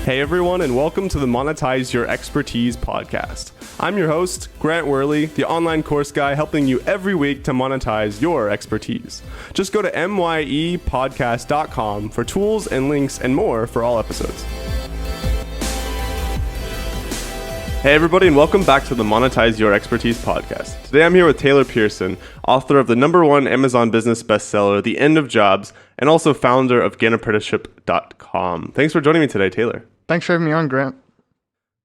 Hey everyone, and welcome to the Monetize Your Expertise podcast. I'm your host, Grant Weherley, the online course guy helping you every week to monetize your expertise. Just go to myepodcast.com for tools and links and more for all episodes. Hey everybody, and welcome back to the Monetize Your Expertise podcast. Today I'm here with Taylor Pearson, author of the #1 Amazon business bestseller, The End of Jobs, and also founder of Apprenticeship.com. Thanks for joining me today, Taylor. Thanks for having me on, Grant.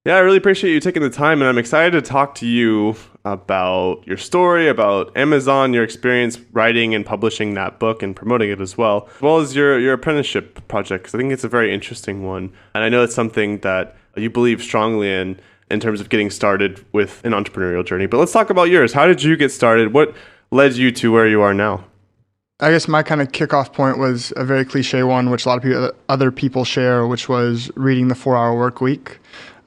Yeah, I really appreciate you taking the time, and I'm excited to talk to you about your story, about Amazon, your experience writing and publishing that book and promoting it as well as your apprenticeship project, because I think it's a very interesting one. And I know it's something that you believe strongly in terms of getting started with an entrepreneurial journey. But let's talk about yours. How did you get started? What led you to where you are now? I guess my kind of kickoff point was a very cliche one, which a lot of other people share, which was reading the 4-Hour Work Week.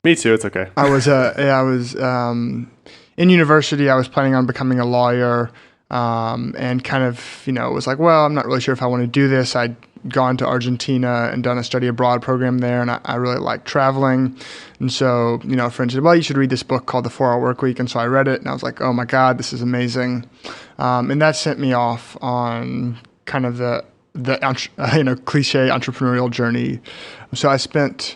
Me too. It's okay. I was in university. I was planning on becoming a lawyer, and kind of, was like, well, I'm not really sure if I want to do this. I'd gone to Argentina and done a study abroad program there, and I really liked traveling. And so, a friend said, well, you should read this book called The 4-Hour Work Week. And so I read it, and I was like, oh my God, this is amazing. And that sent me off on kind of the cliche entrepreneurial journey. So I spent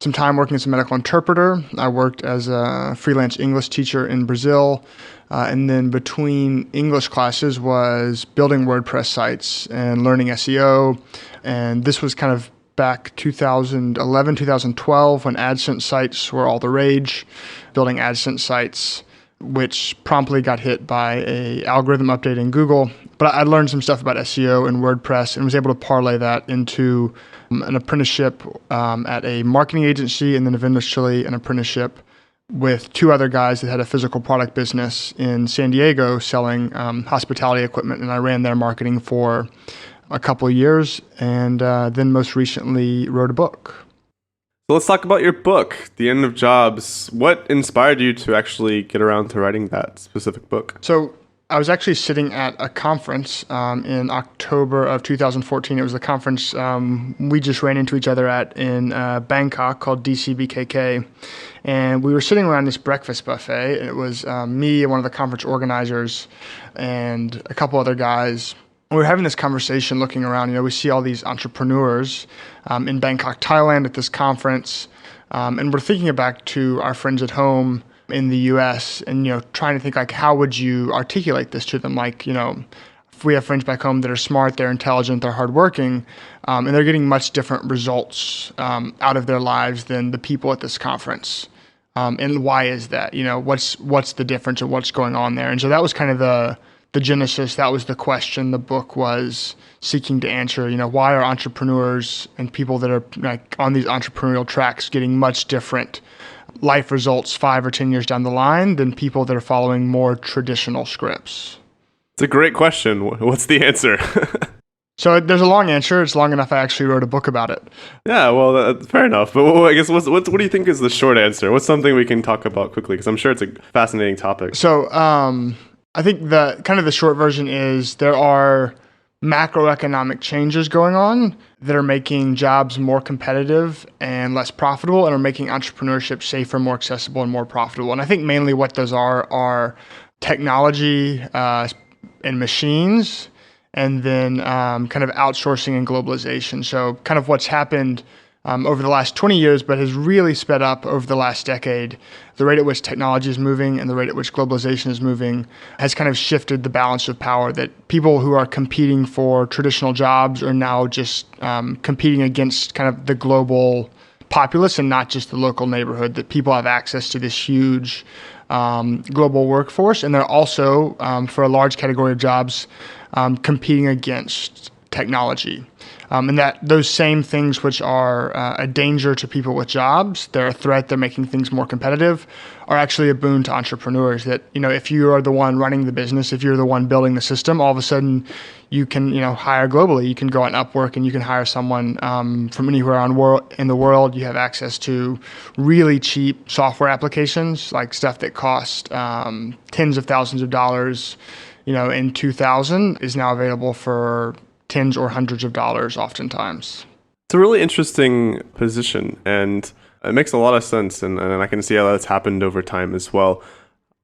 some time working as a medical interpreter. I worked as a freelance English teacher in Brazil. And then between English classes was building WordPress sites and learning SEO. And this was kind of back 2011, 2012, when AdSense sites were all the rage, building AdSense sites, which promptly got hit by a algorithm update in Google. But I learned some stuff about SEO and WordPress and was able to parlay that into an apprenticeship at a marketing agency, and then eventually an apprenticeship with two other guys that had a physical product business in San Diego selling hospitality equipment. And I ran their marketing for a couple of years, and then most recently wrote a book. So let's talk about your book, The End of Jobs. What inspired you to actually get around to writing that specific book? So I was actually sitting at a conference in October of 2014. It was the conference we just ran into each other at in Bangkok called DCBKK. And we were sitting around this breakfast buffet. And it was me and one of the conference organizers and a couple other guys. We were having this conversation looking around. We see all these entrepreneurs in Bangkok, Thailand at this conference. And we're thinking back to our friends at home in the US and, trying to think like, how would you articulate this to them? Like, if we have friends back home that are smart, they're intelligent, they're hardworking, and they're getting much different results out of their lives than the people at this conference. And why is that? What's the difference and what's going on there? And so that was kind of the genesis. That was the question the book was seeking to answer. Why are entrepreneurs and people that are like on these entrepreneurial tracks getting much different life results 5 or 10 years down the line than people that are following more traditional scripts? It's a great question. What's the answer? So there's a long answer. It's long enough I actually wrote a book about it. Yeah, well, fair enough. But I guess what do you think is the short answer? What's something we can talk about quickly? Because I'm sure it's a fascinating topic. So I think the short version is there are macroeconomic changes going on that are making jobs more competitive and less profitable, and are making entrepreneurship safer, more accessible, and more profitable. And I think mainly what those are technology and machines, and then kind of outsourcing and globalization. So kind of what's happened over the last 20 years, but has really sped up over the last decade. The rate at which technology is moving and the rate at which globalization is moving has kind of shifted the balance of power, that people who are competing for traditional jobs are now just competing against kind of the global populace and not just the local neighborhood, that people have access to this huge global workforce. And they're also, for a large category of jobs, competing against technology. And that those same things which are a danger to people with jobs, they're a threat, they're making things more competitive, are actually a boon to entrepreneurs. That, if you are the one running the business, if you're the one building the system, all of a sudden you can, hire globally. You can go on Upwork and you can hire someone from anywhere in the world. You have access to really cheap software applications, like stuff that cost tens of thousands of dollars, in 2000 is now available for tens or hundreds of dollars oftentimes. It's a really interesting position, and it makes a lot of sense, and I can see how that's happened over time as well.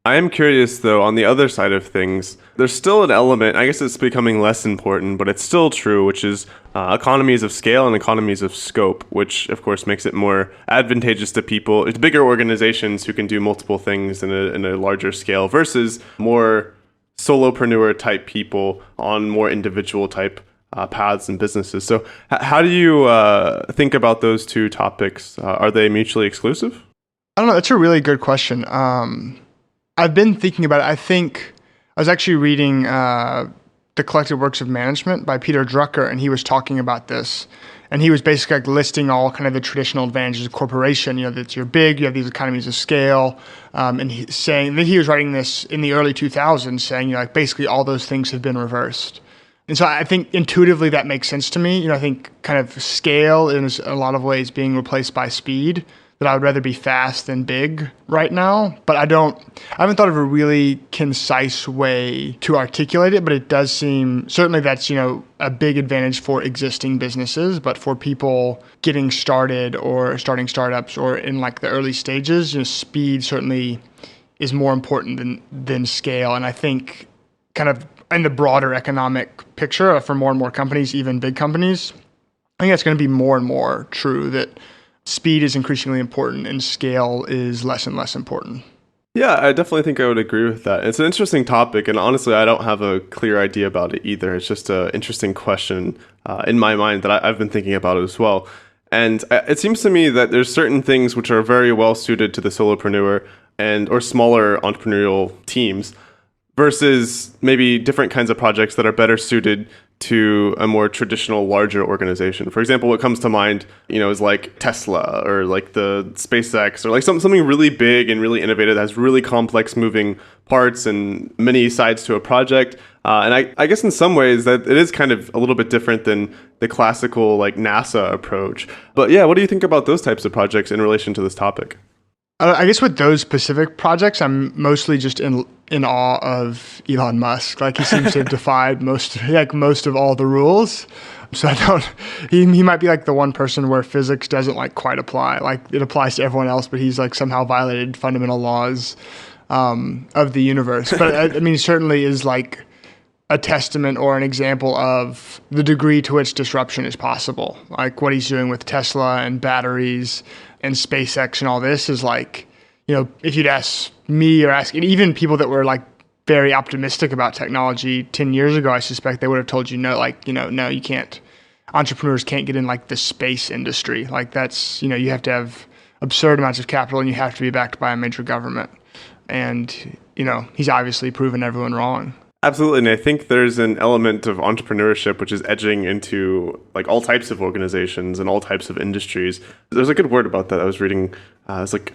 I am curious, though, on the other side of things, there's still an element, I guess it's becoming less important, but it's still true, which is economies of scale and economies of scope, which, of course, makes it more advantageous to people. It's bigger organizations who can do multiple things in a larger scale versus more solopreneur type people on more individual type paths and businesses. So how do you think about those two topics? Are they mutually exclusive? I don't know. That's a really good question. I've been thinking about it. I think I was actually reading The Collected Works of Management by Peter Drucker, and he was talking about this. And he was basically like listing all kind of the traditional advantages of corporation, that you're big, you have these economies of scale. And he's saying that he was writing this in the early 2000s, saying, basically all those things have been reversed. And so I think intuitively that makes sense to me. I think kind of scale is in a lot of ways being replaced by speed, that I would rather be fast than big right now. But I haven't thought of a really concise way to articulate it, but it does seem, certainly that's, a big advantage for existing businesses, but for people getting started or starting startups or in like the early stages, speed certainly is more important than scale. And I think kind of in the broader economic picture for more and more companies, even big companies, I think that's going to be more and more true that speed is increasingly important and scale is less and less important. Yeah, I definitely think I would agree with that. It's an interesting topic, and honestly, I don't have a clear idea about it either. It's just an interesting question in my mind that I've been thinking about as well. And it seems to me that there's certain things which are very well suited to the solopreneur or smaller entrepreneurial teams versus maybe different kinds of projects that are better suited to a more traditional, larger organization. For example, what comes to mind, is like Tesla or like the SpaceX or like something really big and really innovative that has really complex moving parts and many sides to a project. And I guess in some ways that it is kind of a little bit different than the classical like NASA approach. But yeah, what do you think about those types of projects in relation to this topic? I guess with those specific projects, I'm mostly just in awe of Elon Musk. Like he seems to have defied most of all the rules. So he might be like the one person where physics doesn't like quite apply. Like it applies to everyone else, but he's like somehow violated fundamental laws of the universe. But I mean, he certainly is like a testament or an example of the degree to which disruption is possible. Like what he's doing with Tesla and batteries and SpaceX and all this is like, if you'd ask me or ask even people that were like very optimistic about technology 10 years ago, I suspect they would have told you no, no, you can't. Entrepreneurs can't get in like the space industry. Like that's, you have to have absurd amounts of capital and you have to be backed by a major government. And, he's obviously proven everyone wrong. Absolutely. And I think there's an element of entrepreneurship which is edging into like all types of organizations and all types of industries. There's a good word about that I was reading. It's like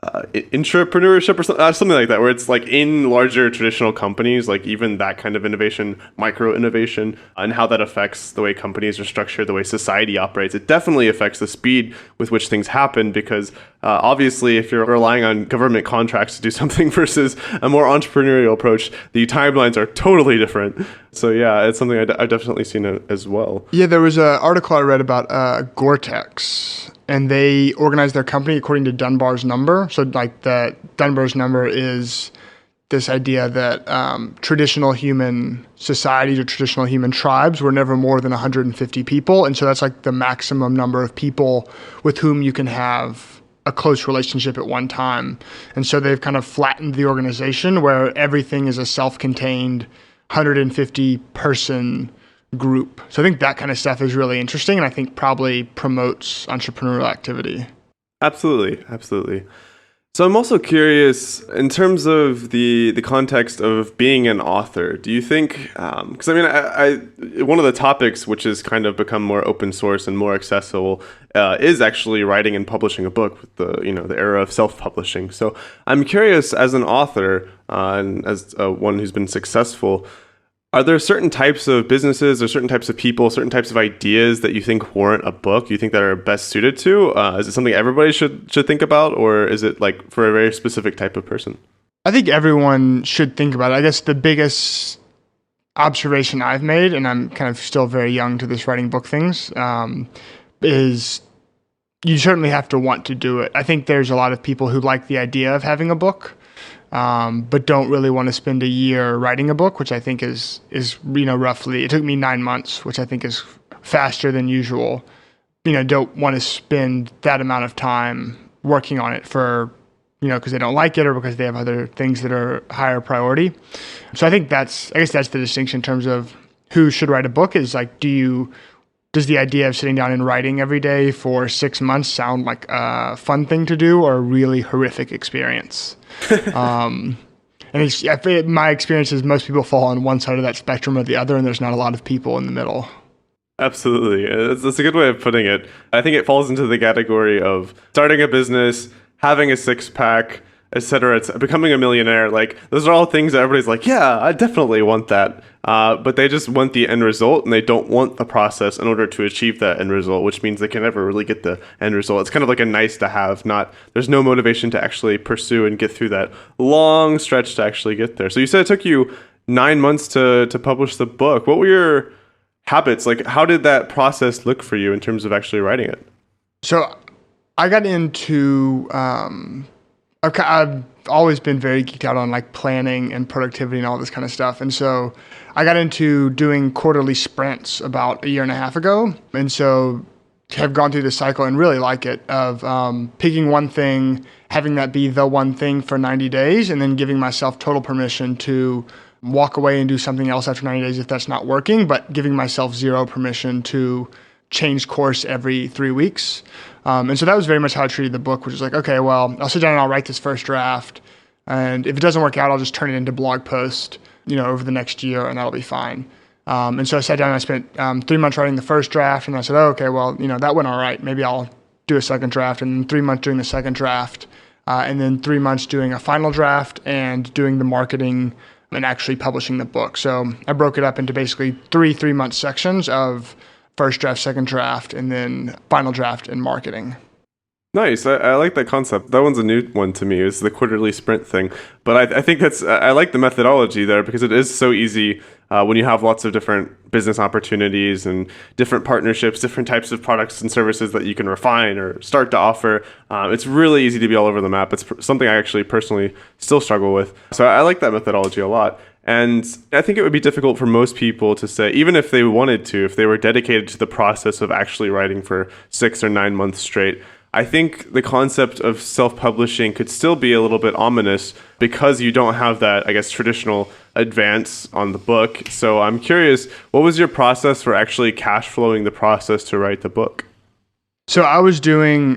Intrapreneurship or something like that, where it's like in larger traditional companies, like even that kind of innovation, micro innovation, and how that affects the way companies are structured, the way society operates. It definitely affects the speed with which things happen because obviously if you're relying on government contracts to do something versus a more entrepreneurial approach, the timelines are totally different. So yeah, it's something I've definitely seen as well. Yeah, there was an article I read about Gore-Tex, and they organized their company according to Dunbar's number. So like the Dunbar's number is this idea that traditional human societies or traditional human tribes were never more than 150 people. And so that's like the maximum number of people with whom you can have a close relationship at one time. And so they've kind of flattened the organization where everything is a self-contained 150 person group. So I think that kind of stuff is really interesting and I think probably promotes entrepreneurial activity. Absolutely. So I'm also curious in terms of the context of being an author. Do you think, because I one of the topics which has kind of become more open source and more accessible is actually writing and publishing a book with the era of self-publishing. So I'm curious as an author and as one who's been successful, are there certain types of businesses or certain types of people, certain types of ideas that you think warrant a book, you think that are best suited to? Is it something everybody should think about, or is it like for a very specific type of person? I think everyone should think about it. I guess the biggest observation I've made, and I'm kind of still very young to this writing book things, is you certainly have to want to do it. I think there's a lot of people who like the idea of having a book, but don't really want to spend a year writing a book, which I think is roughly, it took me 9 months, which I think is faster than usual. Don't want to spend that amount of time working on it for, because they don't like it or because they have other things that are higher priority. So I think I guess that's the distinction in terms of who should write a book is like, does the idea of sitting down and writing every day for 6 months sound like a fun thing to do or a really horrific experience? And my experience is most people fall on one side of that spectrum or the other, and there's not a lot of people in the middle. Absolutely. That's a good way of putting it. I think it falls into the category of starting a business, having a six-pack, etc. It's becoming a millionaire. Like, those are all things that everybody's like, yeah, I definitely want that. But they just want the end result, and they don't want the process in order to achieve that end result, which means they can never really get the end result. It's kind of like a nice to have, there's no motivation to actually pursue and get through that long stretch to actually get there. So you said it took you 9 months to publish the book. What were your habits? Like, how did that process look for you in terms of actually writing it? So I got into, I've always been very geeked out on like planning and productivity and all this kind of stuff. And so I got into doing quarterly sprints about 1.5 years ago. And so have gone through this cycle and really like it of picking one thing, having that be the one thing for 90 days, and then giving myself total permission to walk away and do something else after 90 days if that's not working, but giving myself zero permission to change course every 3 weeks. And so that was very much how I treated the book, which is like, okay, well, I'll sit down and I'll write this first draft. And if it doesn't work out, I'll just turn it into blog post, over the next year, and that'll be fine. And so I sat down and I spent 3 months writing the first draft, and I said, oh, okay, well, that went all right. Maybe I'll do a second draft, and then 3 months doing the second draft, and then 3 months doing a final draft and doing the marketing and actually publishing the book. So I broke it up into basically 3-month sections of first draft, second draft, and then final draft and marketing. Nice. I like that concept. That one's a new one to me, is the quarterly sprint thing. But I think I like the methodology there because it is so easy when you have lots of different business opportunities and different partnerships, different types of products and services that you can refine or start to offer. It's really easy to be all over the map. It's something I actually personally still struggle with. So I like that methodology a lot. And I think it would be difficult for most people to say, even if they wanted to, if they were dedicated to the process of actually writing for 6 or 9 months straight. I think the concept of self-publishing could still be a little bit ominous because you don't have that, I guess, traditional advance on the book. So I'm curious, what was your process for actually cash flowing the process to write the book? So I was doing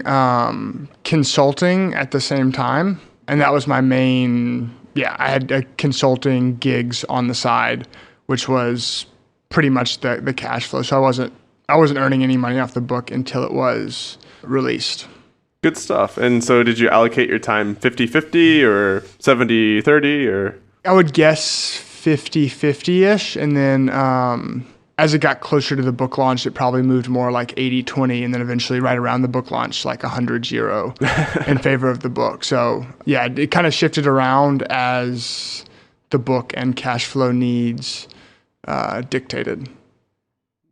consulting at the same time, and that was my main, I had consulting gigs on the side, which was pretty much the cash flow. So I wasn't earning any money off the book until it was released. Good stuff. And so did you allocate your time 50-50 or 70-30 or? I would guess 50-50-ish. And then as it got closer to the book launch, it probably moved more like 80-20. And then eventually right around the book launch, like 100-0 in favor of the book. So yeah, it kind of shifted around as the book and cash flow needs dictated.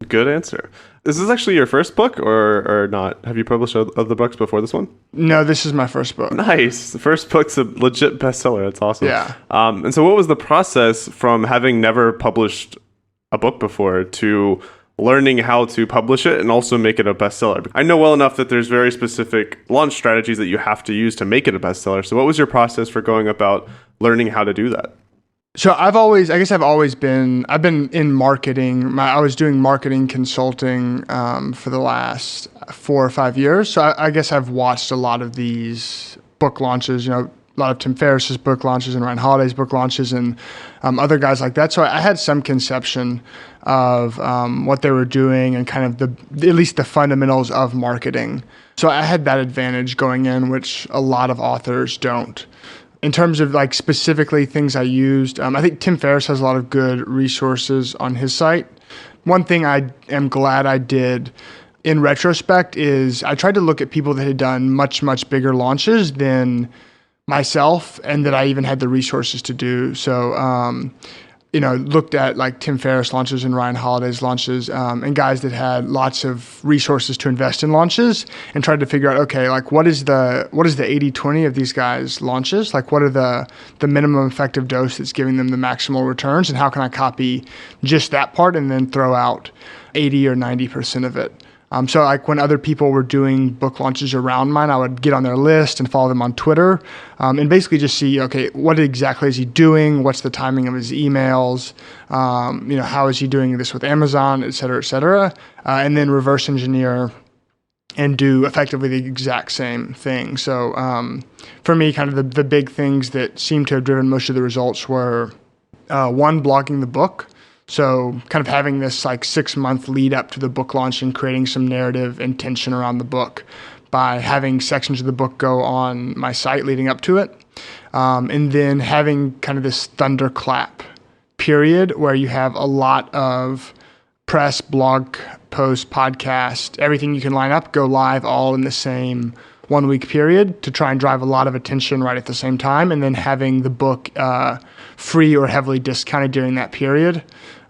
Good answer. Is this actually your first book or not? Have you published other books before this one? No, this is my first book. Nice. The first book's a legit bestseller. That's awesome. Yeah. And so what was the process from having never published a book before to learning how to publish it and also make it a bestseller? I know well enough that there's very specific launch strategies that you have to use to make it a bestseller. So what was your process for going about learning how to do that? So I've been in marketing. I was doing marketing consulting for the last 4 or 5 years. So I guess I've watched a lot of these book launches, a lot of Tim Ferriss's book launches and Ryan Holiday's book launches and other guys like that. So I had some conception of what they were doing and kind of at least the fundamentals of marketing. So I had that advantage going in, which a lot of authors don't. In terms of like specifically things I used, I think Tim Ferriss has a lot of good resources on his site. One thing I am glad I did in retrospect is I tried to look at people that had done much, much bigger launches than myself and that I even had the resources to do. So looked at like Tim Ferriss launches and Ryan Holiday's launches, and guys that had lots of resources to invest in launches, and tried to figure out, okay, like what is the 80-20 of these guys' launches? Like what are the minimum effective dose that's giving them the maximal returns, and how can I copy just that part and then throw out 80 or 90% of it? So like when other people were doing book launches around mine, I would get on their list and follow them on Twitter, and basically just see, okay, what exactly is he doing? What's the timing of his emails? How is he doing this with Amazon, et cetera, and then reverse engineer and do effectively the exact same thing. So for me, kind of the big things that seem to have driven most of the results were, one, blogging the book. So kind of having this like 6-month lead up to the book launch and creating some narrative and tension around the book by having sections of the book go on my site leading up to it. And then having kind of this thunderclap period where you have a lot of press, blog post, podcast, everything you can line up, go live all in the same 1-week period to try and drive a lot of attention right at the same time, and then having the book free or heavily discounted during that period.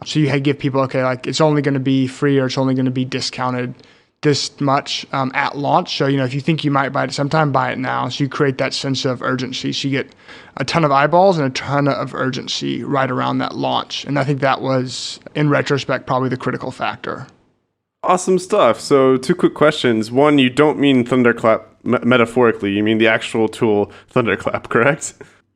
So you give people, okay, like it's only going to be free or it's only going to be discounted this much at launch. So, if you think you might buy it sometime, buy it now. So you create that sense of urgency. So you get a ton of eyeballs and a ton of urgency right around that launch. And I think that was, in retrospect, probably the critical factor. Awesome stuff. So 2 quick questions. One, you don't mean Thunderclap metaphorically. You mean the actual tool Thunderclap, correct?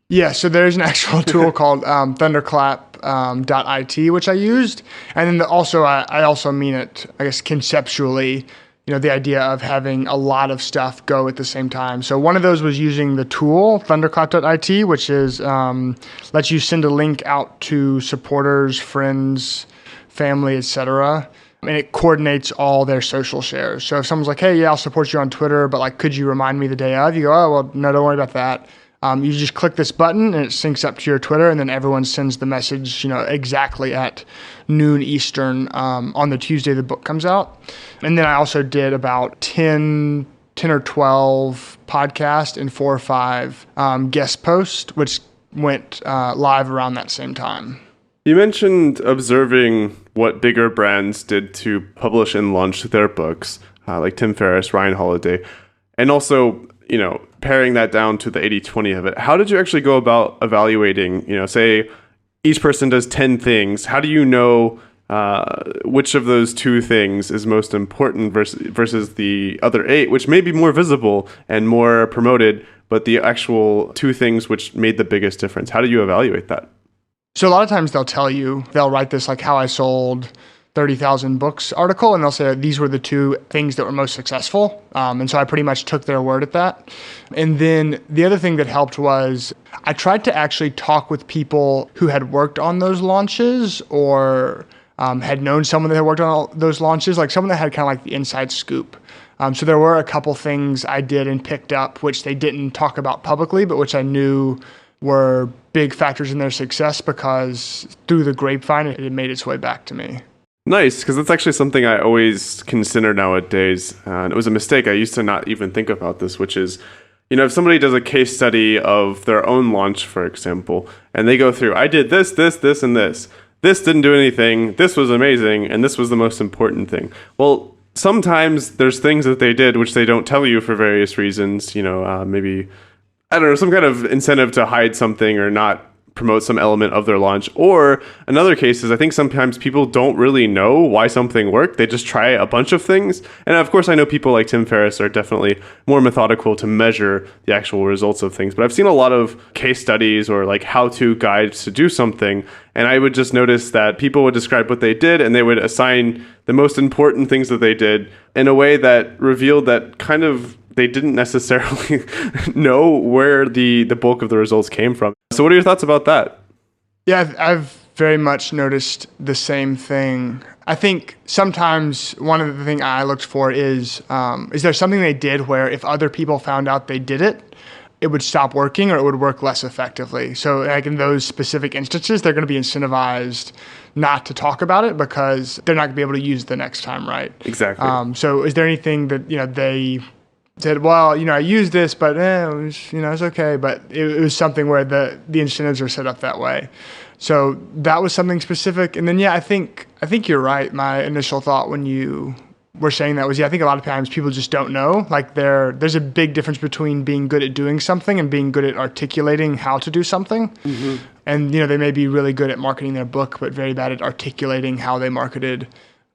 Yeah, so there's an actual tool called Thunderclap.it, which I used. And then I also mean it, I guess, conceptually, the idea of having a lot of stuff go at the same time. So one of those was using the tool, Thunderclap.it, which is lets you send a link out to supporters, friends, family, etc., and it coordinates all their social shares. So if someone's like, hey, yeah, I'll support you on Twitter, but like, could you remind me the day of? You go, oh, well, no, don't worry about that. You just click this button and it syncs up to your Twitter, and then everyone sends the message, exactly at noon Eastern on the Tuesday the book comes out. And then I also did about 10 or 12 podcasts and 4 or 5 guest posts, which went live around that same time. You mentioned observing what bigger brands did to publish and launch their books, like Tim Ferriss, Ryan Holiday, and also, paring that down to the 80-20 of it. How did you actually go about evaluating, say each person does 10 things. How do you know which of those 2 things is most important versus the other 8, which may be more visible and more promoted, but the actual 2 things which made the biggest difference? How do you evaluate that? So a lot of times they'll write this like how I sold 30,000 books article, and they'll say these were the 2 things that were most successful. And so I pretty much took their word at that. And then the other thing that helped was I tried to actually talk with people who had worked on those launches or had known someone that had worked on all those launches, like someone that had kind of like the inside scoop. So there were a couple things I did and picked up, which they didn't talk about publicly, but which I knew were big factors in their success because through the grapevine, it had made its way back to me. Nice, because that's actually something I always consider nowadays. And it was a mistake. I used to not even think about this, which is, if somebody does a case study of their own launch, for example, and they go through, I did this, and this. This didn't do anything. This was amazing. And this was the most important thing. Well, sometimes there's things that they did which they don't tell you for various reasons, maybe, I don't know, some kind of incentive to hide something or not promote some element of their launch. Or another case is I think sometimes people don't really know why something worked. They just try a bunch of things. And of course, I know people like Tim Ferriss are definitely more methodical to measure the actual results of things. But I've seen a lot of case studies or like how-to guides to do something. And I would just notice that people would describe what they did and they would assign the most important things that they did in a way that revealed that kind of they didn't necessarily know where the bulk of the results came from. So what are your thoughts about that? Yeah, I've very much noticed the same thing. I think sometimes one of the things I looked for is there something they did where if other people found out they did it, it would stop working or it would work less effectively. So like in those specific instances, they're going to be incentivized not to talk about it because they're not going to be able to use it the next time, right? Exactly. So is there anything that, they said, well, I used this, but it was, it's okay. But it was something where the incentives are set up that way. So that was something specific. And then, yeah, I think you're right. My initial thought when you were saying that was, I think a lot of times people just don't know. Like there's a big difference between being good at doing something and being good at articulating how to do something. Mm-hmm. And, they may be really good at marketing their book, but very bad at articulating how they marketed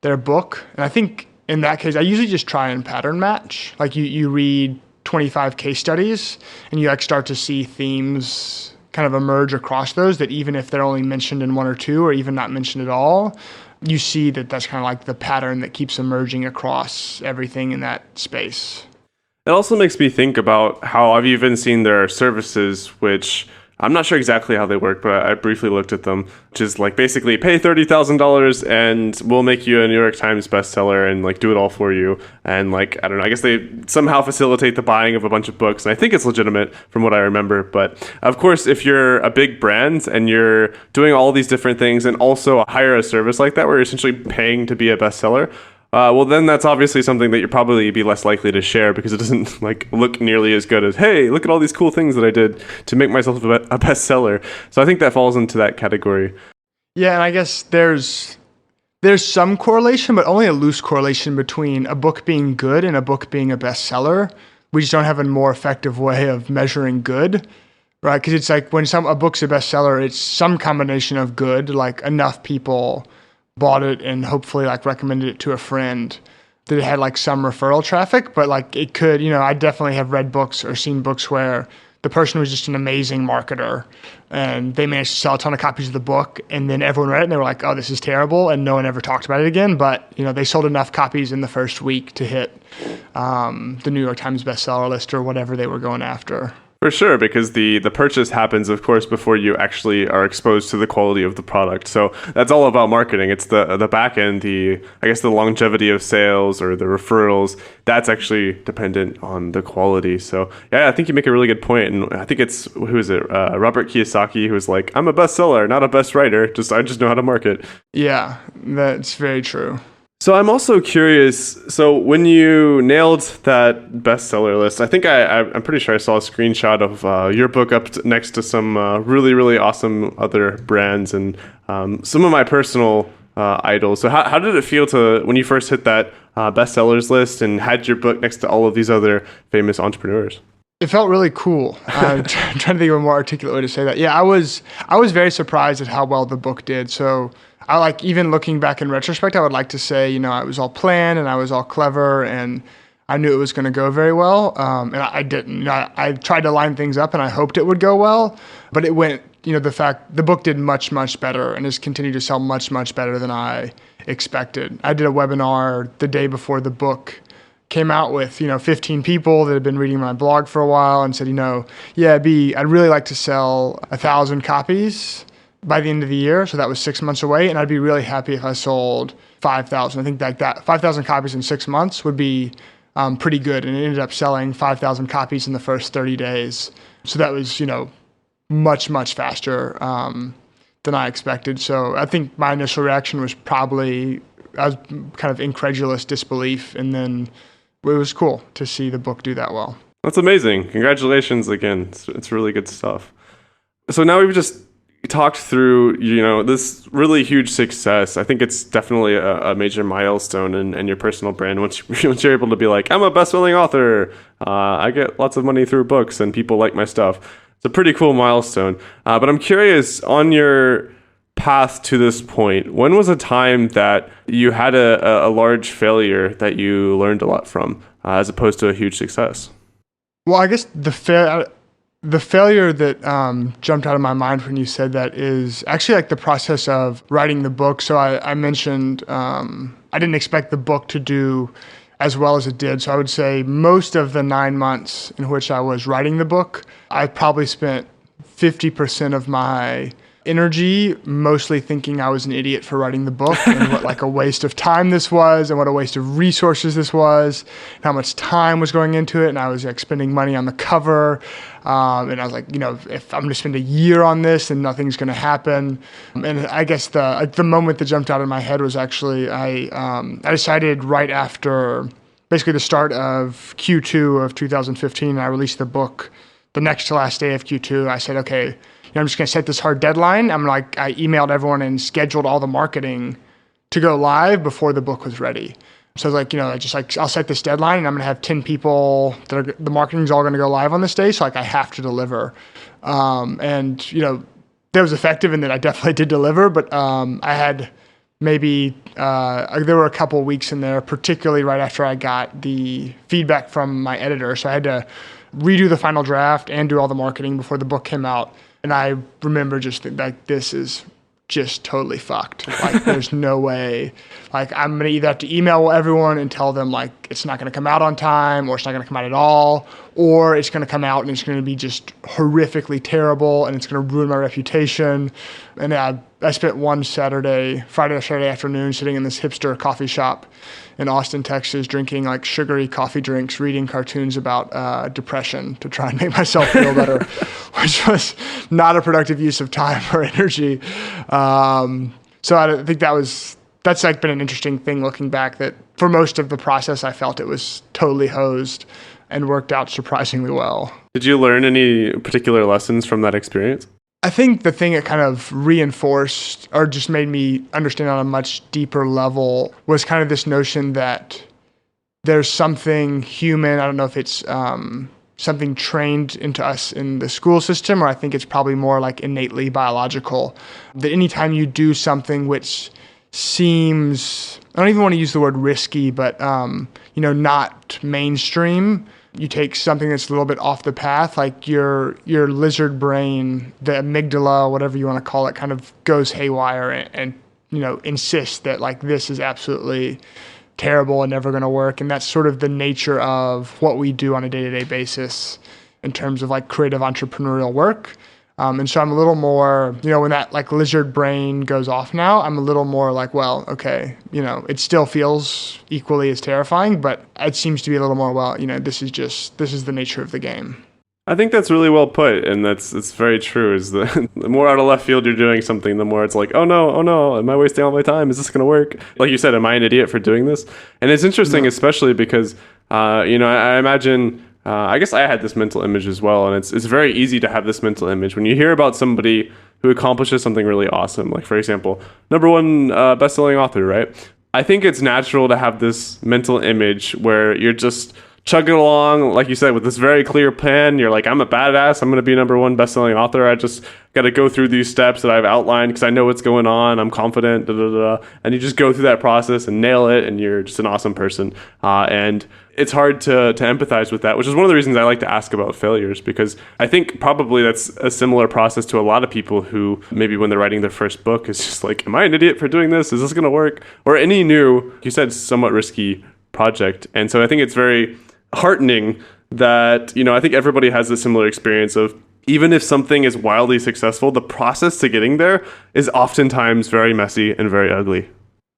their book. And I think in that case, I usually just try and pattern match. Like you read 25 case studies and you start to see themes kind of emerge across those, that even if they're only mentioned in one or two or even not mentioned at all, you see that that's kind of like the pattern that keeps emerging across everything in that space. It also makes me think about how I've even seen there are services which I'm not sure exactly how they work, but I briefly looked at them, which is like basically pay $30,000 and we'll make you a New York Times bestseller and like do it all for you. And like, I don't know, I guess they somehow facilitate the buying of a bunch of books. And I think it's legitimate from what I remember. But of course, if you're a big brand and you're doing all these different things and also hire a service like that where you're essentially paying to be a bestseller, well, then that's obviously something that you'd probably be less likely to share because it doesn't like look nearly as good as, hey, look at all these cool things that I did to make myself a bestseller. So I think that falls into that category. Yeah, and I guess there's some correlation, but only a loose correlation between a book being good and a book being a bestseller. We just don't have a more effective way of measuring good, right? Because it's like when a book's a bestseller, it's some combination of good, like enough people bought it and hopefully like recommended it to a friend that it had like some referral traffic, but like it could, I definitely have read books or seen books where the person was just an amazing marketer and they managed to sell a ton of copies of the book and then everyone read it and they were like, oh, this is terrible. And no one ever talked about it again. But, they sold enough copies in the first week to hit the New York Times bestseller list or whatever they were going after. For sure, because the purchase happens, of course, before you actually are exposed to the quality of the product. So that's all about marketing. It's the back end, the longevity of sales or the referrals. That's actually dependent on the quality. So yeah, I think you make a really good point. And I think it's, who is it? Robert Kiyosaki, who was like, I'm a bestseller, not a best writer. I just know how to market. Yeah, that's very true. So I'm also curious, so when you nailed that bestseller list, I think I'm pretty sure I saw a screenshot of your book up next to some really, really awesome other brands and some of my personal idols. So how did it feel when you first hit that bestsellers list and had your book next to all of these other famous entrepreneurs? It felt really cool. I'm trying to think of a more articulate way to say that. Yeah, I was very surprised at how well the book did. So even looking back in retrospect, I would like to say, I was all planned and I was all clever and I knew it was going to go very well. And I didn't. I tried to line things up and I hoped it would go well, but it went, the book did much, much better and has continued to sell much, much better than I expected. I did a webinar the day before the book came out with, 15 people that had been reading my blog for a while and said, I'd really like to sell 1,000 copies by the end of the year. So that was 6 months away. And I'd be really happy if I sold 5,000. I think that 5,000 copies in 6 months would be pretty good. And it ended up selling 5,000 copies in the first 30 days. So that was, much, much faster than I expected. So I think my initial reaction was probably, I was kind of incredulous disbelief. And then it was cool to see the book do that well. That's amazing. Congratulations again. It's really good stuff. So now we've just talked through, this really huge success. I think it's definitely a major milestone in your personal brand. Once you're able to be like, I'm a best-selling author. I get lots of money through books and people like my stuff. It's a pretty cool milestone. But I'm curious, on your path to this point, when was a time that you had a large failure that you learned a lot from, as opposed to a huge success? Well, I guess the failure that jumped out of my mind when you said that is actually like the process of writing the book. So I mentioned I didn't expect the book to do as well as it did. So I would say most of the 9 months in which I was writing the book, I probably spent 50% of my energy mostly thinking I was an idiot for writing the book and what like a waste of time this was and what a waste of resources this was and how much time was going into it. And I was like spending money on the cover. And I was like, if I'm going to spend a year on this and nothing's going to happen. And I guess the moment that jumped out of my head was actually I decided right after basically the start of Q2 of 2015, I released the book the next to last day of Q2. I said, okay, I'm just going to set this hard deadline. I emailed everyone and scheduled all the marketing to go live before the book was ready. So I was I'll set this deadline and I'm going to have 10 people the marketing's all going to go live on this day. So I have to deliver. That was effective and that I definitely did deliver, but I had maybe, there were a couple of weeks in there, particularly right after I got the feedback from my editor. So I had to redo the final draft and do all the marketing before the book came out. And I remember just this is just totally fucked. There's no way. I'm going to either have to email everyone and tell them it's not going to come out on time, or it's not going to come out at all, or it's going to come out and it's going to be just horrifically terrible and it's going to ruin my reputation. And I spent one Friday or Saturday afternoon sitting in this hipster coffee shop in Austin, Texas, drinking sugary coffee drinks, reading cartoons about depression to try and make myself feel better, which was not a productive use of time or energy. So I think that's been an interesting thing looking back, that for most of the process, I felt it was totally hosed and worked out surprisingly well. Did you learn any particular lessons from that experience? I think the thing it kind of reinforced or just made me understand on a much deeper level was kind of this notion that there's something human. I don't know if it's something trained into us in the school system, or I think it's probably more innately biological, that anytime you do something which seems, I don't even want to use the word risky, but not mainstream, you take something that's a little bit off the path, your lizard brain, the amygdala, whatever you want to call it, kind of goes haywire and insists that this is absolutely terrible and never going to work. And that's sort of the nature of what we do on a day-to-day basis in terms of creative entrepreneurial work. And so I'm a little more, when that lizard brain goes off now, I'm a little more well, okay, it still feels equally as terrifying, but it seems to be a little more, this is the nature of the game. I think that's really well put, and it's very true. Is the more out of left field you're doing something, the more it's oh no, am I wasting all my time? Is this going to work? Like you said, am I an idiot for doing this? And it's interesting, especially because, I imagine, I guess I had this mental image as well, and it's very easy to have this mental image when you hear about somebody who accomplishes something really awesome. Like, for example, #1 best-selling author, right? I think it's natural to have this mental image where you're just chugging along, like you said, with this very clear plan. You're I'm a badass. I'm going to be #1 best-selling author. I just got to go through these steps that I've outlined because I know what's going on. I'm confident, and you just go through that process and nail it, and you're just an awesome person. And it's hard to empathize with that, which is one of the reasons I like to ask about failures, because I think probably that's a similar process to a lot of people who maybe when they're writing their first book is just am I an idiot for doing this? Is this going to work? Or any new, you said, somewhat risky project. And so I think it's very heartening that, I think everybody has a similar experience of, even if something is wildly successful, the process to getting there is oftentimes very messy and very ugly.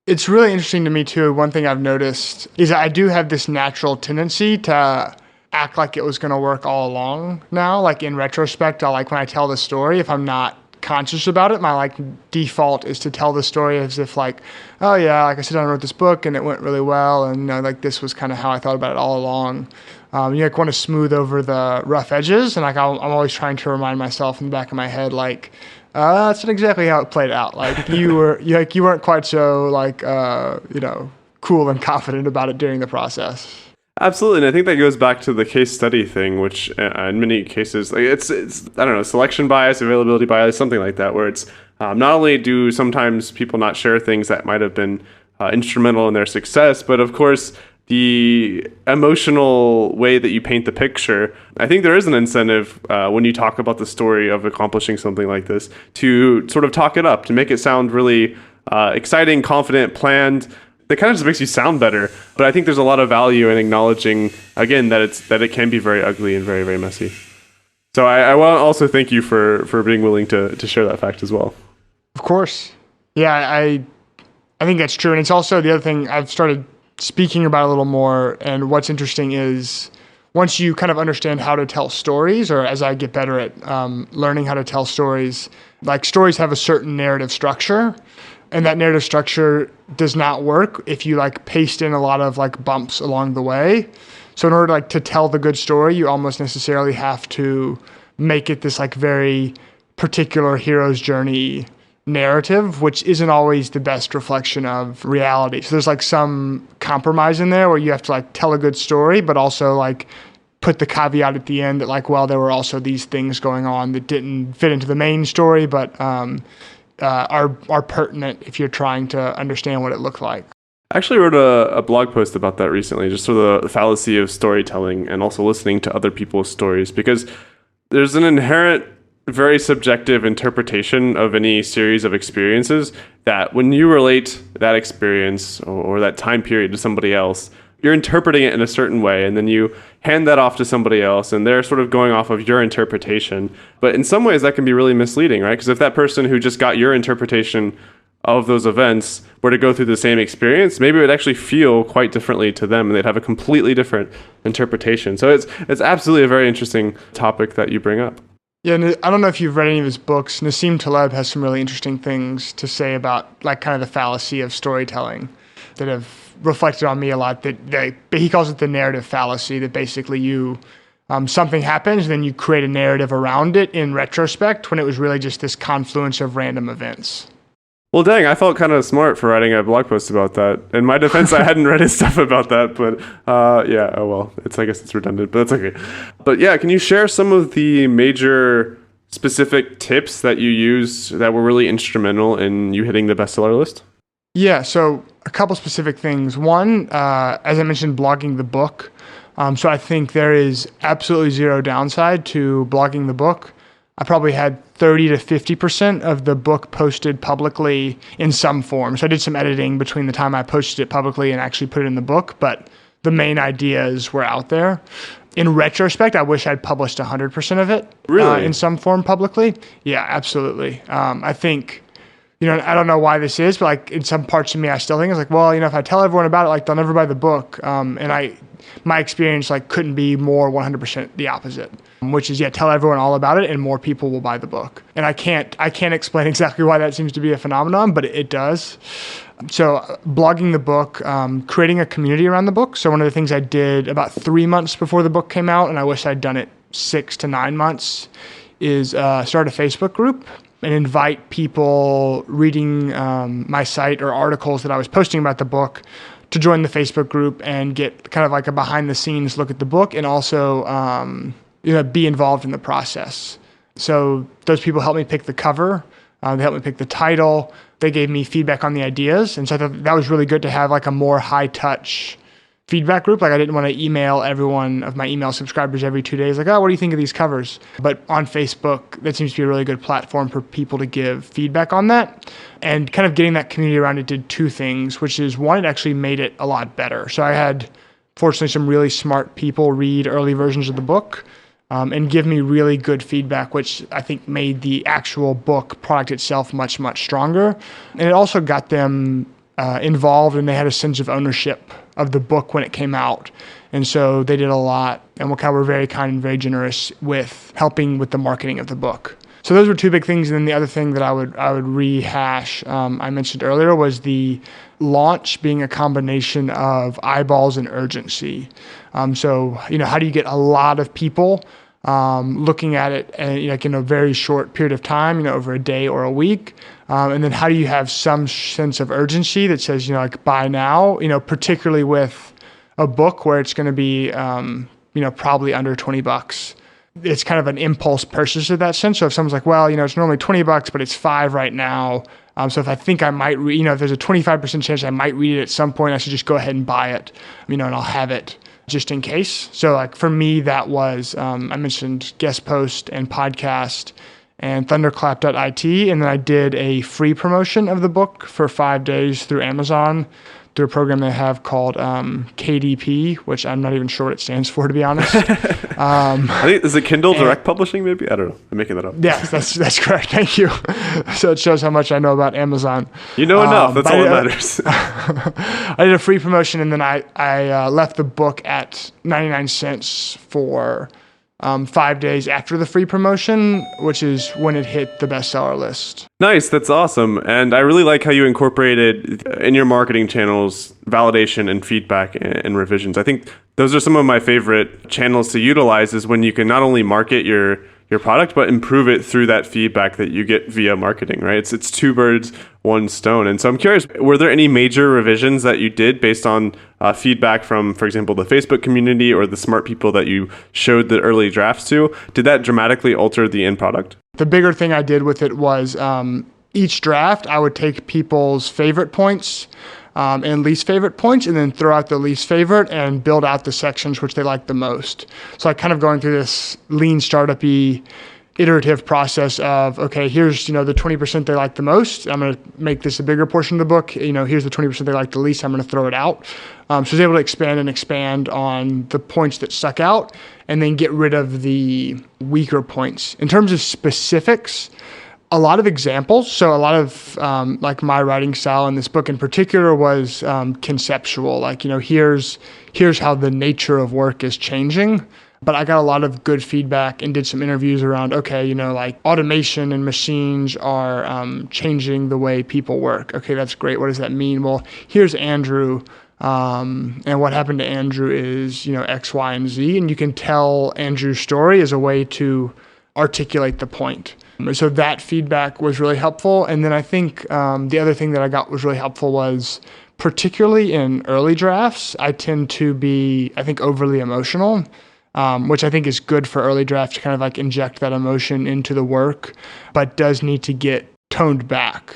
It's really interesting to me too. One thing I've noticed is I do have this natural tendency to act like it was going to work all along now. In retrospect, when I tell the story, if I'm not conscious about it, my default is to tell the story as if oh yeah, I said, I wrote this book and it went really well, and this was kind of how I thought about it all along. You want to smooth over the rough edges, and I'm always trying to remind myself in the back of my head that's not exactly how it played out. You weren't quite so cool and confident about it during the process. Absolutely, and I think that goes back to the case study thing, which in many cases, it's I don't know, selection bias, availability bias, something like that, where it's not only do sometimes people not share things that might have been instrumental in their success, but of course the emotional way that you paint the picture. I think there is an incentive when you talk about the story of accomplishing something like this to sort of talk it up, to make it sound really exciting, confident, planned. That kind of just makes you sound better. But I think there's a lot of value in acknowledging, again, that it can be very ugly and very, very messy. So I want to also thank you for being willing to share that fact as well. Of course. Yeah, I think that's true. And it's also the other thing I've started speaking about a little more. And what's interesting is once you kind of understand how to tell stories, or as I get better at learning how to tell stories, stories have a certain narrative structure. And that narrative structure does not work if you paste in a lot of bumps along the way. So in order to tell the good story, you almost necessarily have to make it this very particular hero's journey narrative, which isn't always the best reflection of reality. So there's like some compromise in there where you have to like tell a good story, but also like put the caveat at the end that like, well, there were also these things going on that didn't fit into the main story, but are pertinent if you're trying to understand what it looked like. I actually wrote a blog post about that recently, just sort of the fallacy of storytelling and also listening to other people's stories, because there's an inherent, very subjective interpretation of any series of experiences that when you relate that experience or that time period to somebody else, you're interpreting it in a certain way, and then you hand that off to somebody else, and they're sort of going off of your interpretation. But in some ways, that can be really misleading, right? Because if that person who just got your interpretation of those events were to go through the same experience, maybe it would actually feel quite differently to them, and they'd have a completely different interpretation. So it's absolutely a very interesting topic that you bring up. Yeah, and I don't know if you've read any of his books. Nassim Taleb has some really interesting things to say about like kind of the fallacy of storytelling that have reflected on me a lot. That he calls it the narrative fallacy, that basically you something happens, then you create a narrative around it in retrospect when it was really just this confluence of random events. Well, dang, I felt kind of smart for writing a blog post about that. In my defense, I hadn't read his stuff about that, but yeah, oh well, I guess it's redundant, but that's okay. But yeah, can you share some of the major specific tips that you used that were really instrumental in you hitting the bestseller list? Yeah, so a couple specific things. One, as I mentioned, blogging the book. So I think there is absolutely zero downside to blogging the book. I probably had 30 to 50% of the book posted publicly in some form. So I did some editing between the time I posted it publicly and actually put it in the book, but the main ideas were out there. In retrospect, I wish I'd published 100% of it in some form publicly. Yeah, absolutely. I think, I don't know why this is, but like in some parts of me, I still think it's like, well, if I tell everyone about it, like they'll never buy the book. And my experience like couldn't be more 100% the opposite, which is tell everyone all about it and more people will buy the book. And I can't explain exactly why that seems to be a phenomenon, but it does. So blogging the book, creating a community around the book. So one of the things I did about 3 months before the book came out, and I wish I'd done it 6 to 9 months, is start a Facebook group and invite people reading my site or articles that I was posting about the book to join the Facebook group and get kind of like a behind the scenes look at the book, and also be involved in the process. So those people helped me pick the cover. They helped me pick the title. They gave me feedback on the ideas. And so I thought that was really good to have like a more high touch feedback group. Like I didn't want to email everyone of my email subscribers every 2 days, like, oh, what do you think of these covers? But on Facebook, that seems to be a really good platform for people to give feedback on that. And kind of getting that community around it did 2 things, which is one, it actually made it a lot better. So I had, fortunately, some really smart people read early versions of the book and give me really good feedback, which I think made the actual book product itself much, much stronger. And it also got them involved, and they had a sense of ownership of the book when it came out. And so they did a lot and were very kind and very generous with helping with the marketing of the book. So those were 2 big things. And then the other thing that I would rehash, I mentioned earlier, was the launch being a combination of eyeballs and urgency. So how do you get a lot of people looking at it in a very short period of time, over a day or a week? And then how do you have some sense of urgency that says, buy now, particularly with a book where it's going to be, probably under $20. It's kind of an impulse purchase in that sense. So if someone's like, well, it's normally $20, but it's $5 right now. So if I think I might read, if there's a 25% chance I might read it at some point, I should just go ahead and buy it, and I'll have it just in case. So like for me, that was, I mentioned guest post and podcast and Thunderclap.it. And then I did a free promotion of the book for 5 days through Amazon, through a program they have called KDP, which I'm not even sure what it stands for, to be honest. I think, is it Kindle Direct Publishing, maybe? I don't know. I'm making that up. Yes, that's correct. Thank you. So it shows how much I know about Amazon. You know enough. That's all that matters. I did a free promotion, and then I left the book at 99 cents for 5 days after the free promotion, which is when it hit the bestseller list. Nice. That's awesome. And I really like how you incorporated in your marketing channels validation and feedback and revisions. I think those are some of my favorite channels to utilize, is when you can not only market your your product, but improve it through that feedback that you get via marketing, right? It's two birds, one stone. And so I'm curious, were there any major revisions that you did based on feedback from, for example, the Facebook community or the smart people that you showed the early drafts to? Did that dramatically alter the end product? The bigger thing I did with it was each draft, I would take people's favorite points and least favorite points, and then throw out the least favorite and build out the sections which they like the most. So I kind of going through this lean startup-y iterative process of, okay, here's, the 20% they like the most. I'm going to make this a bigger portion of the book. Here's the 20% they like the least. I'm going to throw it out. So I was able to expand on the points that stuck out and then get rid of the weaker points. In terms of specifics, a lot of examples. So a lot of like my writing style in this book in particular was conceptual. Like, here's how the nature of work is changing. But I got a lot of good feedback and did some interviews around, okay, like automation and machines are changing the way people work. Okay, that's great. What does that mean? Well, here's Andrew. And what happened to Andrew is, X, Y, and Z. And you can tell Andrew's story as a way to articulate the point. So that feedback was really helpful. And then I think the other thing that I got was really helpful was, particularly in early drafts, I tend to be, I think, overly emotional, which I think is good for early drafts to kind of like inject that emotion into the work, but does need to get toned back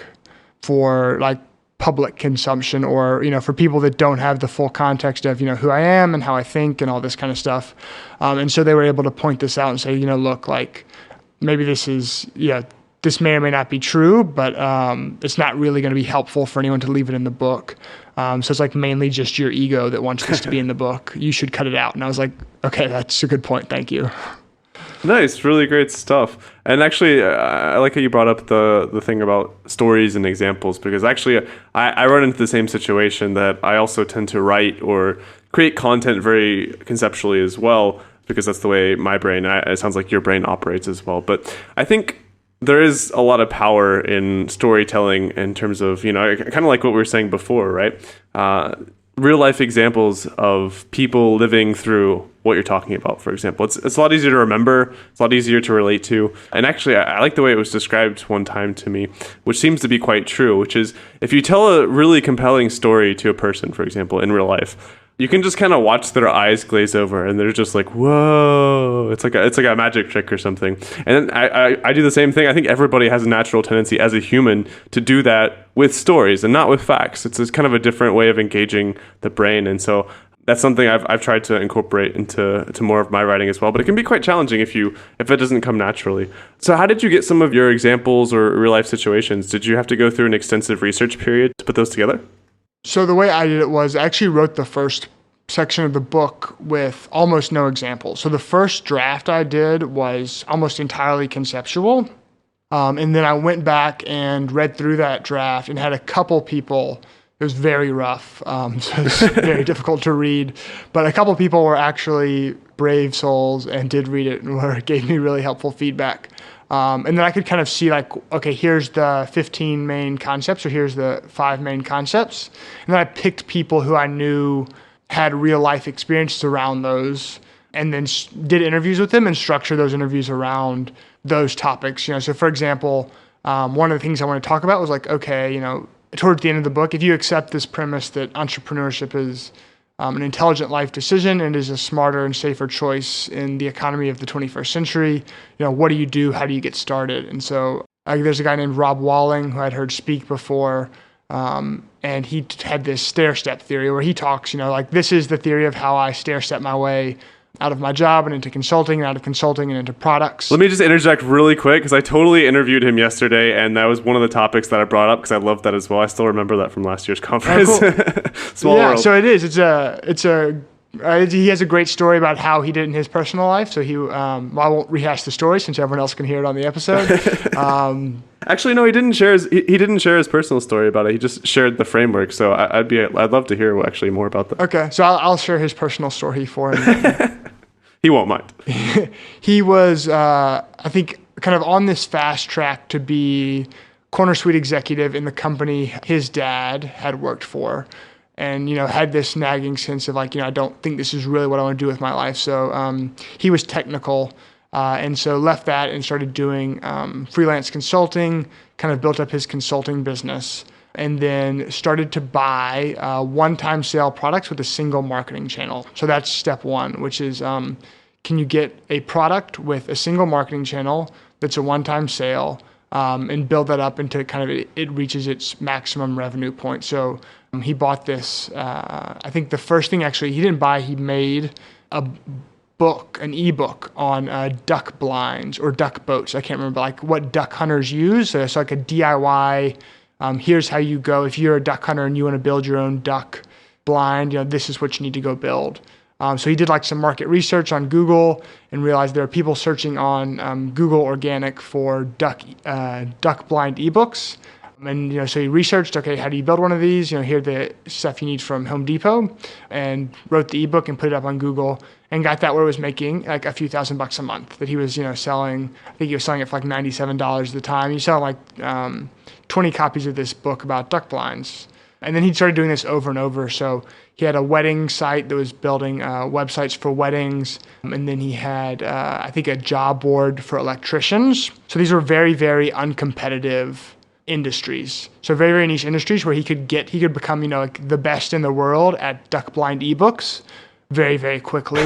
for like public consumption or, for people that don't have the full context of, who I am and how I think and all this kind of stuff. And so they were able to point this out and say, look, like, maybe this is, this may or may not be true, but it's not really going to be helpful for anyone to leave it in the book. So it's like mainly just your ego that wants this to be in the book. You should cut it out. And I was like, okay, that's a good point. Thank you. Nice. Really great stuff. And actually, I like how you brought up the thing about stories and examples, because actually I run into the same situation that I also tend to write or create content very conceptually as well, because that's the way my brain, it sounds like your brain operates as well. But I think there is a lot of power in storytelling in terms of, kind of like what we were saying before, right? Real life examples of people living through what you're talking about, for example. It's a lot easier to remember. It's a lot easier to relate to. And actually, I like the way it was described one time to me, which seems to be quite true, which is if you tell a really compelling story to a person, for example, in real life, you can just kind of watch their eyes glaze over and they're just like, whoa, it's like a magic trick or something. And I do the same thing. I think everybody has a natural tendency as a human to do that with stories and not with facts. It's kind of a different way of engaging the brain. And so that's something I've tried to incorporate into more of my writing as well. But it can be quite challenging if it doesn't come naturally. So how did you get some of your examples or real life situations? Did you have to go through an extensive research period to put those together? So the way I did it was I actually wrote the first section of the book with almost no examples. So the first draft I did was almost entirely conceptual. And then I went back and read through that draft and had a couple people, it was very rough, so it's very difficult to read, but a couple people were actually brave souls and did read it and gave me really helpful feedback. And then I could kind of see like, okay, here's the 15 main concepts, or here's the 5 main concepts. And then I picked people who I knew had real life experiences around those, and then did interviews with them and structured those interviews around those topics. So for example, one of the things I want to talk about was like, okay, towards the end of the book, if you accept this premise that entrepreneurship is an intelligent life decision and is a smarter and safer choice in the economy of the 21st century, what do you do? How do you get started? And so there's a guy named Rob Walling who I'd heard speak before, and he had this stair-step theory where he talks, like this is the theory of how I stair-step my way out of my job and into consulting, and out of consulting and into products. Let me just interject really quick, because I totally interviewed him yesterday, and that was one of the topics that I brought up because I loved that as well. I still remember that from last year's conference. Oh, cool. Small world. So it is. He has a great story about how he did it in his personal life. So I won't rehash the story since everyone else can hear it on the episode. Actually, no, he didn't share his personal story about it. He just shared the framework. So I'd love to hear actually more about that. Okay, so I'll share his personal story for him. He won't mind. He was, I think, kind of on this fast track to be corner suite executive in the company his dad had worked for. And, had this nagging sense of like, I don't think this is really what I want to do with my life. So he was technical And so left that and started doing freelance consulting, kind of built up his consulting business, and then started to buy one-time sale products with a single marketing channel. So that's step one, which is can you get a product with a single marketing channel that's a one-time sale and build that up into kind of it reaches its maximum revenue point. So he bought this. I think the first thing actually he didn't buy, he made a book, an ebook on duck blinds or duck boats. I can't remember like what duck hunters use. So it's like a DIY. Here's how you go. If you're a duck hunter and you want to build your own duck blind, this is what you need to go build. So he did like some market research on Google and realized there are people searching on Google Organic for duck blind ebooks. And so he researched, okay, how do you build one of these? Here are the stuff you need from Home Depot, and wrote the ebook and put it up on Google and got that where it was making like a few $1,000s a month that he was selling. I think he was selling it for like $97 at the time. He sold like 20 copies of this book about duck blinds. And then he started doing this over and over. So he had a wedding site that was building websites for weddings. And then he had, I think, a job board for electricians. So these were very, very uncompetitive industries. So very, very niche industries where he could become, like the best in the world at duck blind ebooks very, very quickly,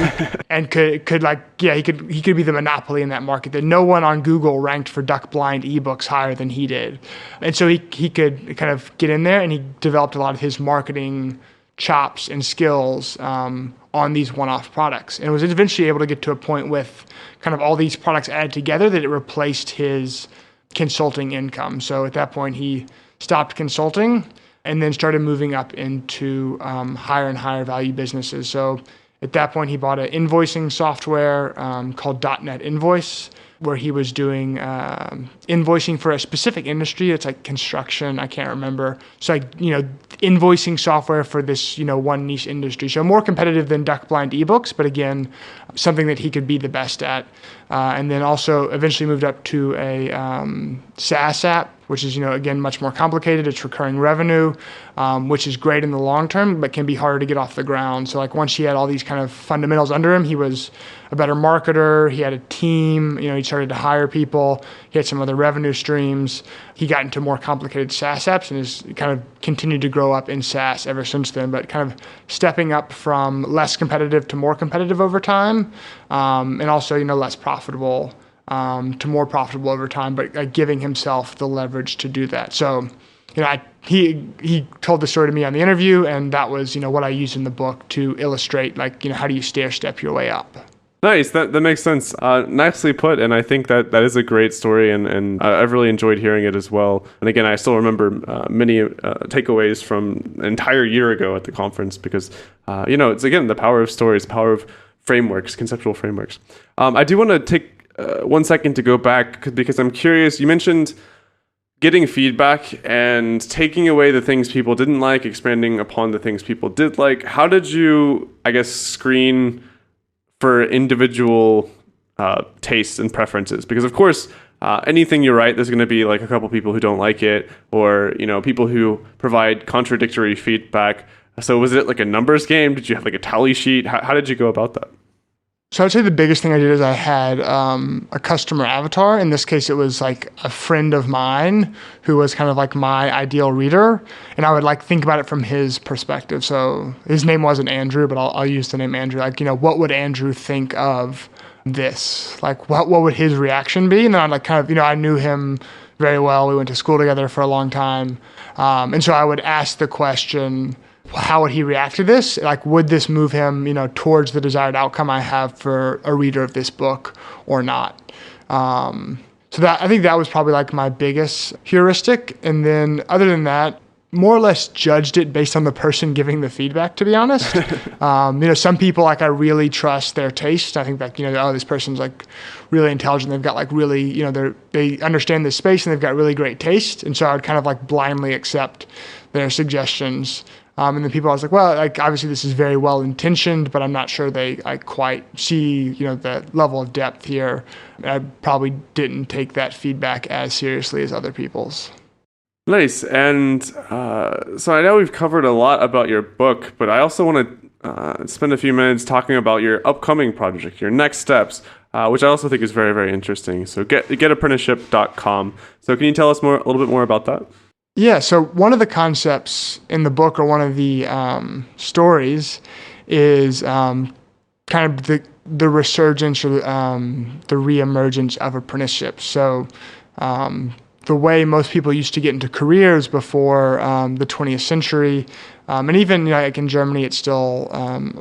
and he could be the monopoly in that market. That no one on Google ranked for duck blind ebooks higher than he did, and so he could kind of get in there, and he developed a lot of his marketing chops and skills on these one-off products, and was eventually able to get to a point with kind of all these products added together that it replaced his consulting income. So at that point, he stopped consulting and then started moving up into higher and higher value businesses. So at that point, he bought an invoicing software called didnt Invoice, where he was doing invoicing for a specific industry. It's like construction, I can't remember. So invoicing software for this, one niche industry. So more competitive than duck blind ebooks, but again, something that he could be the best at. And then also eventually moved up to a SaaS app, which is, again, much more complicated. It's recurring revenue, which is great in the long term, but can be harder to get off the ground. So like once he had all these kind of fundamentals under him, he was a better marketer. He had a team, he started to hire people. He had some other revenue streams. He got into more complicated SaaS apps and has kind of continued to grow up in SaaS ever since then, but kind of stepping up from less competitive to more competitive over time, and also, less profitable to more profitable over time, but giving himself the leverage to do that. So, he told the story to me on the interview, and that was, what I used in the book to illustrate, how do you stair step your way up? Nice. That makes sense. Nicely put. And I think that is a great story, and I've really enjoyed hearing it as well. And again, I still remember many takeaways from an entire year ago at the conference because, it's, again, the power of stories, the power of frameworks, conceptual frameworks. I do want to take 1 second to go back because I'm curious. You mentioned getting feedback and taking away the things people didn't like, expanding upon the things people did like. How did you, screen for individual tastes and preferences? Because of course, anything you write, there's going to be like a couple people who don't like it, or people who provide contradictory feedback. So was it like a numbers game? Did you have like a tally sheet? How did you go about that? So I'd say the biggest thing I did is I had a customer avatar. In this case, it was like a friend of mine who was kind of like my ideal reader. And I would think about it from his perspective. So his name wasn't Andrew, but I'll use the name Andrew. What would Andrew think of this? What would his reaction be? And then I'd I knew him very well. We went to school together for a long time. And so I would ask the question, how would he react to this? Would this move him, towards the desired outcome I have for a reader of this book or not? So that I think that was probably my biggest heuristic. And then other than that, more or less judged it based on the person giving the feedback, to be honest. Some people I really trust their taste. I think this person's really intelligent. They've got really, they understand this space and they've got really great taste. And so I would kind of blindly accept their suggestions. And then people, I was obviously this is very well intentioned, but I'm not sure they quite see, the level of depth here. I probably didn't take that feedback as seriously as other people's. Nice. And so I know we've covered a lot about your book, but I also want to spend a few minutes talking about your upcoming project, your next steps. which I also think is very, very interesting. So getapprenticeship.com. So can you tell us a little bit more about that? Yeah, so one of the concepts in the book, or one of the stories, is kind of the resurgence, or the reemergence of apprenticeship. So the way most people used to get into careers before the 20th century, and even like in Germany, it's still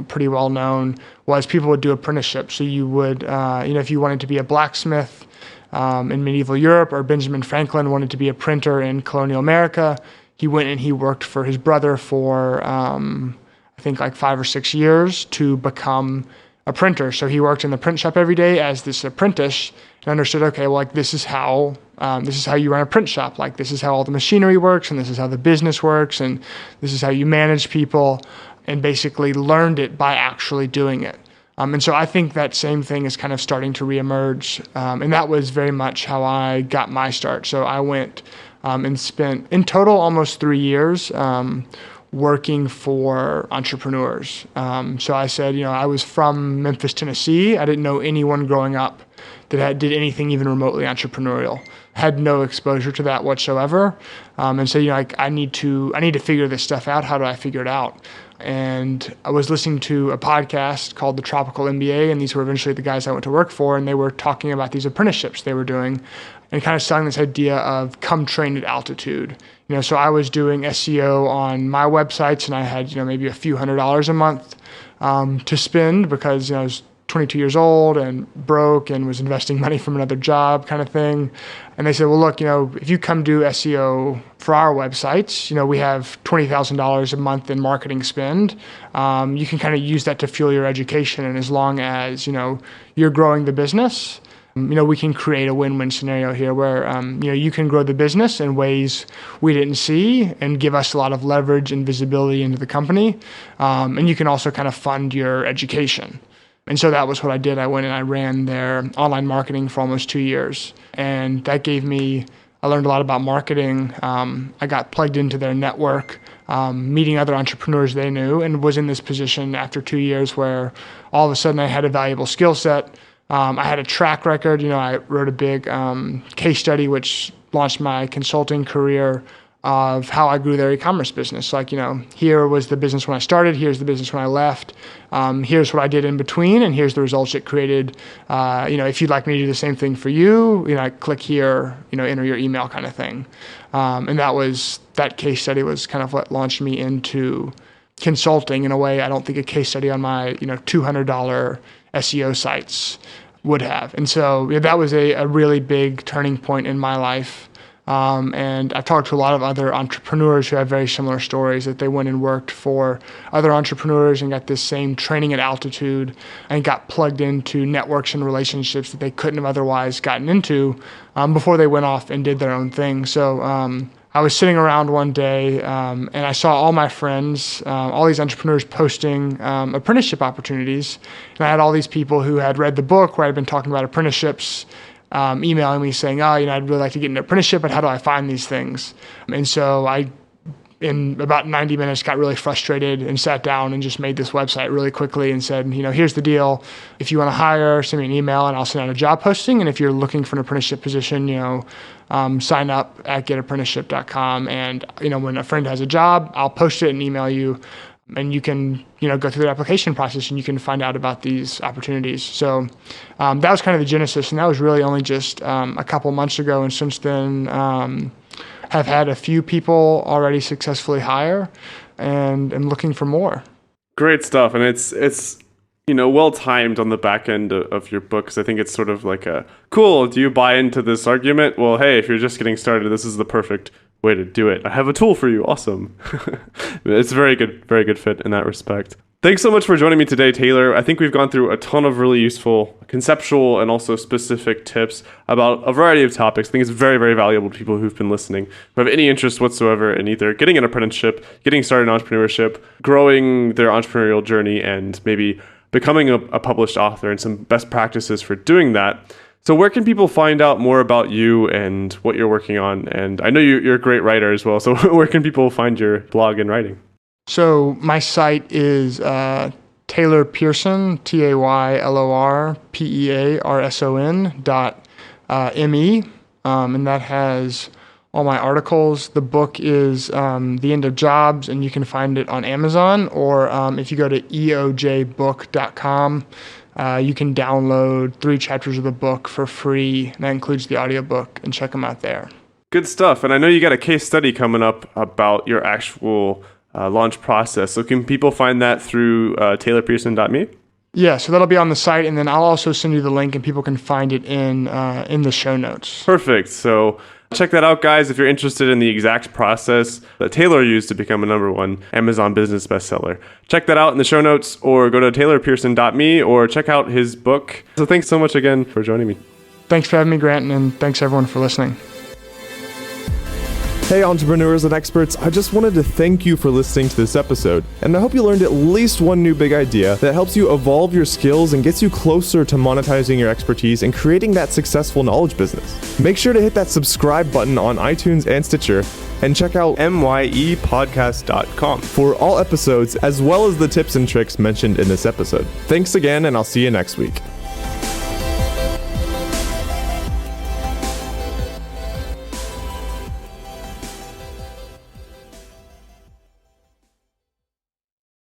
pretty well known, was people would do apprenticeship. So you would, if you wanted to be a blacksmith in medieval Europe, or Benjamin Franklin wanted to be a printer in colonial America, he went and he worked for his brother for, I think, like 5 or 6 years to become a printer. So he worked in the print shop every day as this apprentice and understood, okay, well, like this is how you run a print shop. Like this is how all the machinery works, and this is how the business works, and this is how you manage people, and basically learned it by actually doing it. And so I think that same thing is kind of starting to reemerge. And that was very much how I got my start. So I went and spent in total almost 3 years working for entrepreneurs. So I said, I was from Memphis, Tennessee. I didn't know anyone growing up that did anything even remotely entrepreneurial. Had no exposure to that whatsoever. And so, I need to figure this stuff out. How do I figure it out? And I was listening to a podcast called The Tropical MBA, and these were eventually the guys I went to work for, and they were talking about these apprenticeships they were doing and kind of selling this idea of come train at altitude. So I was doing SEO on my websites, and I had, maybe a few $100s a month to spend because, I was 22 years old and broke and was investing money from another job kind of thing. And they said, well, look, if you come do SEO for our websites, we have $20,000 a month in marketing spend. You can kind of use that to fuel your education. And as long as, you're growing the business, we can create a win-win scenario here where, you can grow the business in ways we didn't see and give us a lot of leverage and visibility into the company. And you can also kind of fund your education. And so that was what I did. I went and I ran their online marketing for almost 2 years. And that I learned a lot about marketing. I got plugged into their network, meeting other entrepreneurs they knew, and was in this position after 2 years where all of a sudden I had a valuable skill set. I had a track record. I wrote a big case study which launched my consulting career of how I grew their e-commerce business. Like, here was the business when I started, here's the business when I left, here's what I did in between, and here's the results it created. If you'd like me to do the same thing for you, click here, enter your email kind of thing. And that case study was kind of what launched me into consulting in a way I don't think a case study on my, $200 SEO sites would have. And so that was a really big turning point in my life. And I've talked to a lot of other entrepreneurs who have very similar stories, that they went and worked for other entrepreneurs and got this same training at altitude and got plugged into networks and relationships that they couldn't have otherwise gotten into before they went off and did their own thing. So I was sitting around one day and I saw all my friends, all these entrepreneurs posting apprenticeship opportunities. And I had all these people who had read the book where I'd been talking about apprenticeships, emailing me saying, I'd really like to get an apprenticeship, but how do I find these things? And so I, in about 90 minutes, got really frustrated and sat down and just made this website really quickly and said, here's the deal. If you want to hire, send me an email and I'll send out a job posting. And if you're looking for an apprenticeship position, sign up at getapprenticeship.com. And, when a friend has a job, I'll post it and email you. And you can, go through the application process and you can find out about these opportunities. So that was kind of the genesis. And that was really only just a couple months ago. And since then, have had a few people already successfully hire and am looking for more. Great stuff. And it's well timed on the back end of your book, because I think it's sort of like cool, do you buy into this argument? Well, hey, if you're just getting started, this is the perfect way to do it. I have a tool for you. Awesome. It's a very good fit in that respect. Thanks so much for joining me today, Taylor. I think we've gone through a ton of really useful conceptual and also specific tips about a variety of topics. I think it's very, very valuable to people who've been listening, who have any interest whatsoever in either getting an apprenticeship, getting started in entrepreneurship, growing their entrepreneurial journey, and maybe becoming a published author, and some best practices for doing that. So where can people find out more about you and what you're working on? And I know you're a great writer as well. So where can people find your blog and writing? So my site is Taylor Pearson, TaylorPerson.me, and that has all my articles. The book is The End of Jobs, and you can find it on Amazon, or if you go to eojbook.com, you can download 3 chapters of the book for free, and that includes the audiobook, and check them out there. Good stuff. And I know you got a case study coming up about your actual launch process. So can people find that through taylorpearson.me? Yeah, so that'll be on the site, and then I'll also send you the link, and people can find it in the show notes. Perfect. So check that out, guys, if you're interested in the exact process that Taylor used to become a #1 Amazon business bestseller. Check that out in the show notes, or go to taylorpearson.me, or check out his book. So thanks so much again for joining me. Thanks for having me, Grant, and thanks everyone for listening. Hey entrepreneurs and experts, I just wanted to thank you for listening to this episode, and I hope you learned at least one new big idea that helps you evolve your skills and gets you closer to monetizing your expertise and creating that successful knowledge business. Make sure to hit that subscribe button on iTunes and Stitcher, and check out myepodcast.com for all episodes as well as the tips and tricks mentioned in this episode. Thanks again, and I'll see you next week.